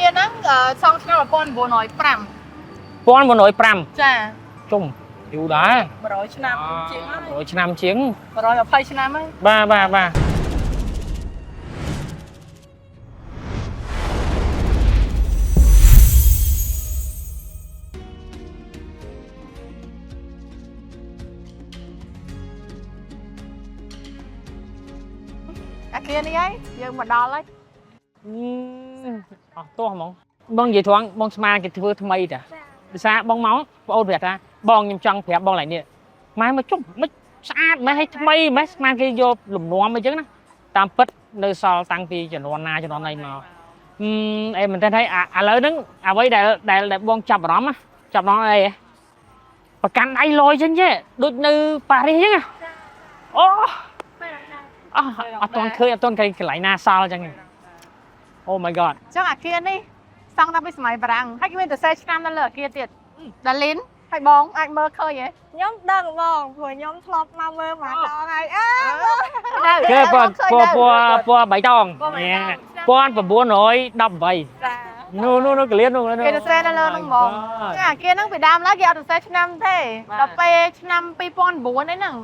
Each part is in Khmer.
ហ្នឹងសងឆ្នាំ1905 1905 ចា ជុំយូរដែរ 100ឆ្នាំជាងហើយ 100ឆ្នាំជាង 120ឆ្នាំហើយ បាទអាគារនេះហើយយើងមកដល់ហើយ អស់ទោះហ្មងបងនិយាយត្រង់បងស្មានគេធ្វើថ្មីតាភាសាបងមកបងអូនប្រាប់ថាបងខ្ញុំចង់ប្រាប់បងឡើងនេះម៉ែមកជុំមិនស្អាតម៉ែឲ្យថ្មីម៉ែស្មានគេយកលំនាំអីចឹងណាតាមពិតនៅសល់តាំងពីជំនាន់ណាជំនាន់ណីមកអេមែនទេឥឡូវហ្នឹងអ្វីដែលបងចាប់អារម្មណ៍ចាប់អារម្មណ៍អីប្រកាន់ដៃលយចឹងចេះដូចនៅប៉ារីសចឹងអូអត់ទាន់ឃើញកន្លែងណាសល់ចឹងOh my god ចឹងអាគារនេះសង់តាំងពីសម័យបារាំងហើយគេមានតែ10ឆ្នាំនៅលើអាគារទៀតដាលីនហើយបងអាចមើលឃើញហ៎ ខ្ញុំដឹងបងព្រោះខ្ញុំធ្លាប់មកមើលម្ដងហើយអើ គេពណ៌បៃតង1918 នោះកលៀននោះ គេទៅស្រែនៅលើហ្នឹងហ្មងចាអាគារហ្នឹងពីដើមឡើយគេអត់ទៅ10ឆ្នាំទេដល់ពេលឆ្នាំ2009អីហ្នឹង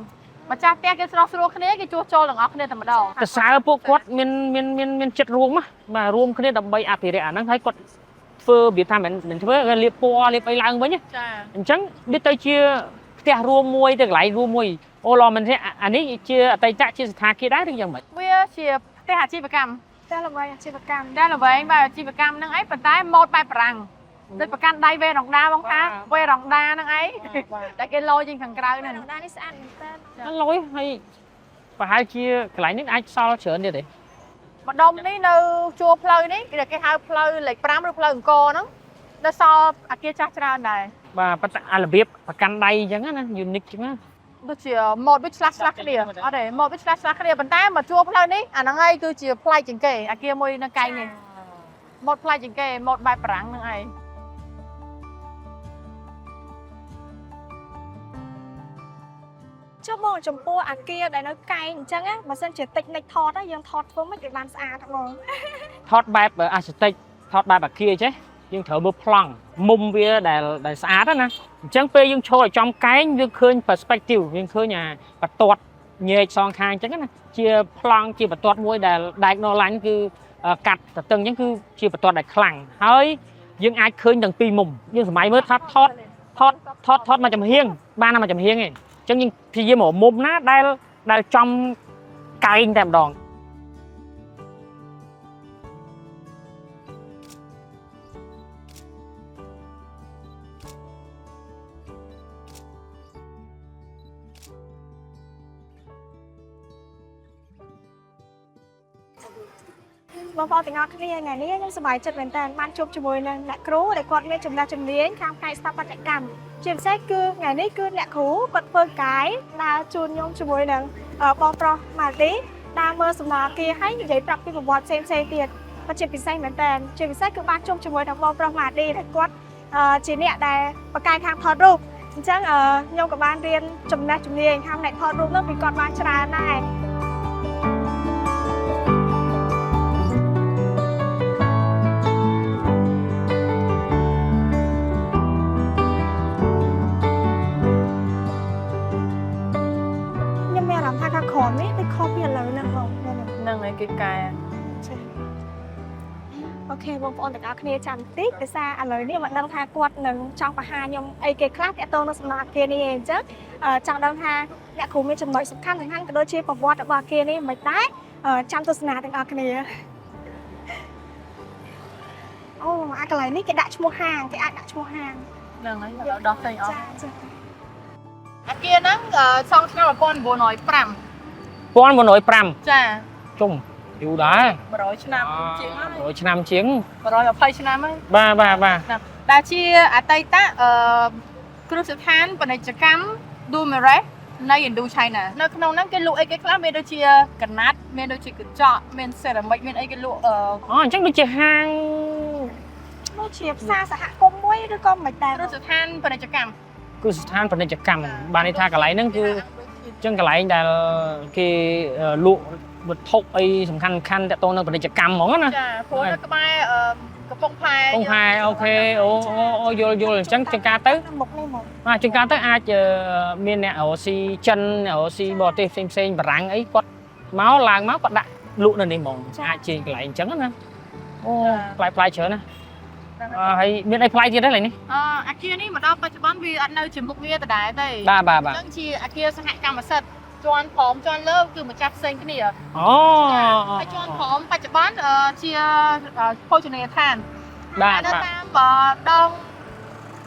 ម្ចាស់ផ្ទះគេស្រស់ស្រួលគ្នាគេជួសជុលទាំងអស់គ្នាតែម្ដង កសើពួកគាត់មានចិត្តរួមបាទរួមគ្នាដើម្បីអភិរក្សអាហ្នឹងហើយគាត់ធ្វើវាថាមិនធ្វើលាបពណ៌លាបអីឡើងវិញ ចា អញ្ចឹងវាទៅជាផ្ទះរួមមួយទៅកន្លែងរួមមួយអូឡមិនទេអានេះជាអតីតជាស្ថានភាពដែរឬយ៉ាងម៉េច វាជាផ្ទះអាជីវកម្ម តែល្បីអាជីវកម្ម ដែលល្វែងបែបអាជីវកម្មហ្នឹងឯងប៉ុន្តែម៉ូដបែបបារាំងដូចប្រកាន់ដៃវេរ៉ង់ដាបងថាវេរ៉ង់ដាហ្នឹងឯងដែលគេលយចេញខាងក្រៅហ្នឹង ដល់នេះស្អាតមែនតើ លុយហើយប្រហែលជាកន្លែងនេះអាចសល់ច្រើនទៀតទេ ម្ដុំនេះនៅជួរផ្លូវនេះគេហៅផ្លូវលេខ5ឬផ្លូវអង្គរហ្នឹងនៅសល់អាគារចាស់ច្រើនដែរ បាទប៉ុន្តែអារបៀបប្រកាន់ដៃអញ្ចឹងណា unique ចឹងណា ដូចជាម៉ូដដូចឆ្លាស់គ្នាអត់ទេម៉ូដដូចឆ្លាស់គ្នាប៉ុន្តែមកជួរផ្លូវនេះអាហ្នឹងឯងគឺជាប្លែកជាងគេអាគារមួយនៅកែងនេះម៉ូដប្លែកជាងគេម៉ូដបែបបារាំងហ្នឹងឯង ចុះបងចំពោះអាគារដែលនៅកែងអញ្ចឹងណាបើសិនជាតិចនិចថតយើងថតធ្វើមិនគេបានស្អាតហ្មង ថតបែបអាស្តិចថតបែបអាគារចេះយើងត្រូវមើលប្លង់មុំវាដែលស្អាតណាអញ្ចឹងពេលយើងឈរឲ្យចំកែងយើងឃើញ perspective យើងឃើញអាបន្ទាត់ញែកសងខាងអញ្ចឹងណាជាប្លង់ជាបន្ទាត់មួយដែល diagonal line គឺកាត់ទៅតឹងអញ្ចឹងគឺជាបន្ទាត់ដែលខ្លាំងហើយយើងអាចឃើញទាំងពីរមុំយើងសម័យមើលថាថតមកចំហៀងបានតែមកចំហៀងឯងអញ្ចឹងយើងព្យាយាមមកមុំណាដែលចំកែងតែម្ដង បងប្អូនទាំងអស់គ្នាថ្ងៃនេះខ្ញុំសប្បាយចិត្តមែនតើបានជួបជាមួយនឹងអ្នកគ្រូដែលគាត់មានចំណេះជំនាញខាងផ្នែកស្ថាបត្យកម្មជាពិសេសគឺថ្ងៃនេះគឺអ្នកគ្រូគាត់ធ្វើកាយដើរជូនខ្ញុំជាមួយនឹងបងប្រុសម៉ាល់ទីដើរមើលសំណល់អគារហើយនិយាយប្រាប់ពីប្រវត្តិផ្សេងទៀតគាត់ជាពិសេសមែនតើជាពិសេសគឺបានជួបជាមួយនឹងបងប្រុសម៉ាល់ទីដែលគាត់ជាអ្នកដែលបកកាយខាងថតរូបអញ្ចឹងខ្ញុំក៏បានរៀនចំណេះជំនាញខាងផ្នែកថតរូបនោះពីគាត់បានច្រើនដែរ ខំនេះដូចខំពីឥឡូវហ្នឹងបងហ្នឹងហើយគេកែ អូខេបងប្អូនទាំងអស់គ្នាចាំតិចដោយសារឥឡូវនេះមិនដឹងថាគាត់នឹងចង់បង្ហាញខ្ញុំអីគេខ្លះទាក់ទងនឹងសំណង់អគារនេះឯងអញ្ចឹងចង់ដឹងថាអ្នកគ្រូមានចំណុចសំខាន់ក៏ដូចជាប្រវត្តិរបស់អគារនេះមិនដែរចាំទស្សនាទាំងអស់គ្នាអូអាកន្លែងនេះគេដាក់ឈ្មោះហាងគេអាចដាក់ឈ្មោះហាង ហ្នឹងហើយដោះចេញអស់អាគារហ្នឹងសង់ឆ្នាំ1905 1905 ចា ជុំយូរដែរ 100ឆ្នាំជាងហើយ 100ឆ្នាំជាង 120ឆ្នាំហើយ បាទ ដែលជាអតីតគ្រឹះស្ថានពាណិជ្ជកម្ម Dumares នៃឥណ្ឌូឆៃណានៅក្នុងហ្នឹងគេលក់អីគេខ្លះមានដូចជាកណាត់មានដូចជាកញ្ចក់មានសេរ៉ាមិចមានអីគេលក់អញ្ចឹងដូចជាហាង ដូចជាផ្សារសហគមន៍មួយឬក៏មិនដែរ គ្រឹះស្ថានពាណិជ្ជកម្ម គឺស្ថានពាណិជ្ជកម្មបានន័យថាកន្លែងហ្នឹងគឺចឹងកន្លែងដែលគេលក់វត្ថុអីសំខាន់តាក់ទងនឹងពាណិជ្ជកម្មហ្មងណា ចាព្រោះនៅក្បែរកំពង់ផែ Bông hai ok ô vô chẳng chừng cá tới một này một mà chừng cá tới ai chờ miền nè ở xi chân ở xi bò tê xem răng ấy quật máu làng máu quật đại lụ lên đi mỏng ai chỉ lại trắng nữa ô play chớ nè hay miền đây play gì đấy lại nè kia ní mà đâu bây giờ bán vì ăn nơi chìm bụng nghe từ đáy đây bà chẳng chi kia sẽ hại cam mà sật chọn phỏng chọn lớp cứ một chắp xanh cái này à hay chọn phỏng bây giờ bán chia phôi cho này than nó tam bò đông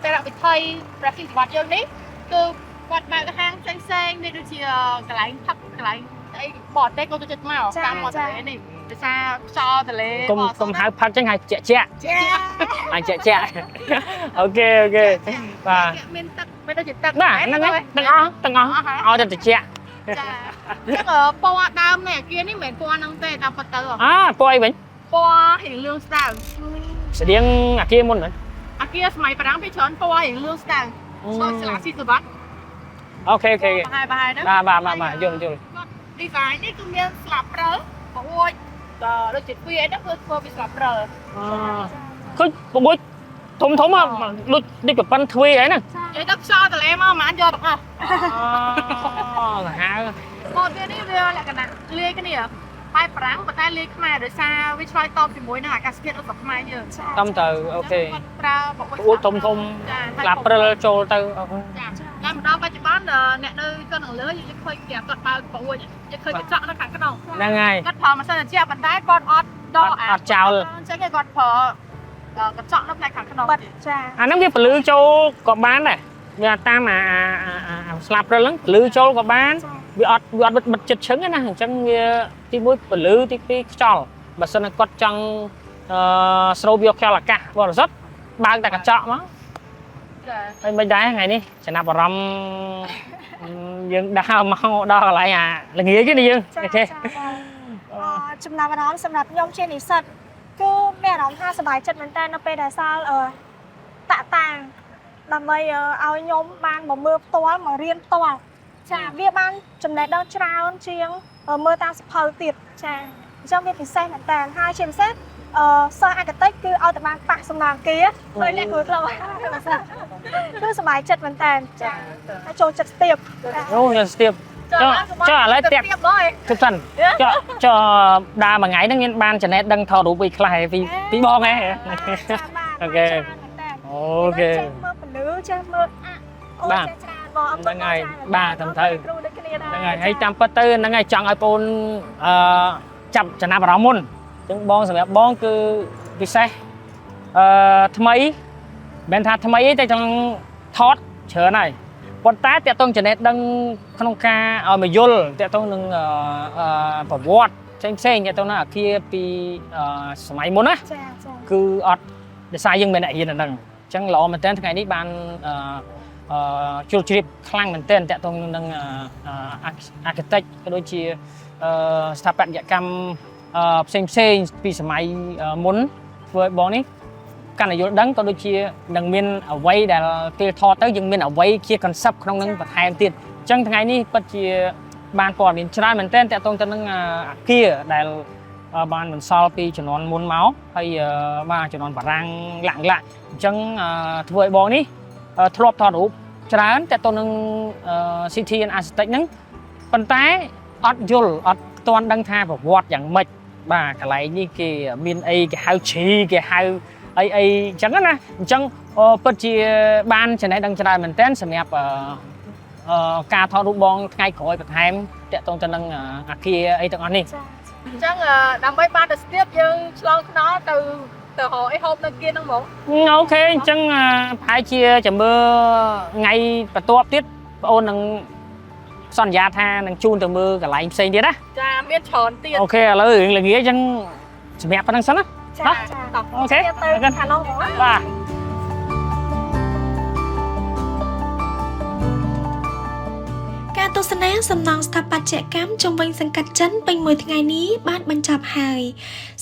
cái đặc biệt thay đặc biệt vật dương đấy từ vật bạn cái hang xanh đây đôi chia cái lạnh thấp cái lạnh đây bọt đây cô tôi chật màu cam bọt đấy này để xa cho từ lấy cùng hai phát chẳng hay chẹ anh chẹ ok và bên đây chỉ tặng nè tặng ó cho chẹ chắc ở po đam này kia ní mệt po năng tê đam phật tử po ai vậy po hiện lương sang sẽ điên kia môn nữa kia máy bà đáng bị chọn po hiện lương sang rồi sẽ là xịt từ bắt ok hai đó bà vô đi vài ní cứ miên slap rớ ôi đôi chỉ quy đó cứ bị slap rớ cứ bố thùng mà lúc điกับปั้นทวีấy nè vậy đắp so từ em mà anh vô được không hả một cái này là cái này lia cái này à hai prang và tay lia khai để xa với try tom thì muối nào cả skin ở tập mai như tâm từ ok ủa thùng lạp rơ trôi từ làm đó ba chỉ bán nè nơi con ở lứa như khơi kẹp toàn bao bộ ơi như khơi cái chọn nó khẳng cái đồng đang ngày cắt phở mà sao là chia bàn tay con ọt đo chào cái nghe con phở cái chọn nó này khẳng cái đồng nó biết lưới châu có bán này nhà ta mà slap rơ lắm lưới châu có bán bị ọt bật chật trứng á nè chẳng tí mũi lưới tí tròn mà sao nó quật trong sâu bio keo là cả vào rất ba cái cả chọn đó bên đáy ngày đi sẽ nạp vào râm dương đau mau đo lại là nghĩa chứ đi dương ok ចំណាប់អារម្មណ៍សម្រាប់ខ្ញុំជានិស្សិតគឺមានអារម្មណ៍ថាសប្បាយចិត្តមែនតើនៅពេលដែលសាលតាក់តាំងដើម្បីឲ្យខ្ញុំបានមកមើលផ្ទាល់មករៀនផ្ទាល់ចាវាបានចំណេះដឹងច្រើនជាងមើលតាមសភៅទៀតចាអញ្ចឹងវាពិសេសមែនតើហើយជាពិសេសសិស្សអកតិចគឺឲ្យតែបានប៉ះសំណាងគេដោយអ្នកគ្រូខ្លះគឺសប្បាយចិត្តមែនតើចាហើយចូលចិត្តស្ទាប អូស្ទាបcho lấy tiệp thực thần cho đa mà ngày nó nghe ban cho nên đăng thò đủ bị lại vì tí bon ấy ok ok ba ngày ba thằng thầy ngày hay trăm phát tư ngày chọn iPhone chậm cho nam vào môn chúng bon sẽ bon cứ bị sai tham ấy bên thà tham ấy tại trong thoát chờ này con táแต่ต้องจะเน็ตดังขนมกาเอามายุลแต่ต้องนึงประวัติเช่นแต่ต้องน่ะที่ปีสมัยมุนนะคืออดเดซายยังเป็นอะไรนั่นจังหล่อมันเต้นทั้งไงนี่บานจุลชีพคลั่งมันเต้นแต่ต้องนึงอาร์เคเต็กก็โดยที่สถาปัตยกรรมเช่นปีสมัยมุนเฟื่อยบอนี้การยุดังก็โดยที่ดังเมียนเอาไว้แต่ตีทอtớiยังเมียนเอาไว้เคียกันซับក្នុងនឹងបន្ថែមទៀតអញ្ចឹងថ្ងៃនេះពិតជាបានព័ត៌មានច្រើនមែនទែនតាក់ទងទៅនឹងអាគារដែលបានបន្សល់ពីជំនាន់មុនមកហើយបានជំនាន់បារាំងឡាក់អញ្ចឹងធ្វើឲ្យបងនេះធ្លាប់ថតរូបច្រើនតាក់ទងនឹង City and Architect ហ្នឹងប៉ុន្តែអត់យល់អត់ទាន់ដឹងថាប្រវត្តិយ៉ាងម៉េចបាទកន្លែងនេះគេមានអីគេហៅឈីគេហៅអីចឹងណាអញ្ចឹងពិតជាបានចំណេះដឹងច្រើនមែនទែនសម្រាប់ការថតរូបបងថ្ងៃក្រោយបន្ថែមតាក់ទងទៅនឹងអាគារអីទាំងអស់នេះអញ្ចឹងដើម្បីបានទៅស្ទាបយើងឆ្លងខ្នល់ទៅរកអីហូបនៅkiaហ្នឹងហ្មងអូខេអញ្ចឹងប្រហែលជាចាំមើលថ្ងៃបន្ទាប់ទៀតបងអូននឹងសន្យាថានឹងជូនទៅមើលកន្លែងផ្សេងទៀតណាចាមានច្រើនទៀតអូខេឥឡូវរឿងល្ងាអញ្ចឹងសម្រាប់ប៉ុណ្្នឹងសិនណាអូខេទៅខាងនោះបាទការទស្សនាសំណង់ស្ថាបត្យកម្មជុំវិញសង្កាត់ចិនពេញមួយថ្ងៃនេះបានបញ្ចប់ហើយ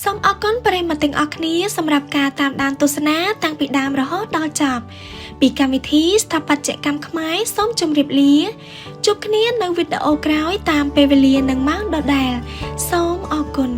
សូមអរគុណប្រិយមិត្តទាំងអស់គ្នាសម្រាប់ការតាមដានទស្សនាតាំងពីដើមរហូតដល់ចប់ពីកម្មវិធីស្ថាបត្យកម្មខ្មែរសូមជម្រាបលាជួបគ្នានៅវីដេអូក្រោយតាមពេលវេលានិងម៉ោងដដែលសូមអរគុណ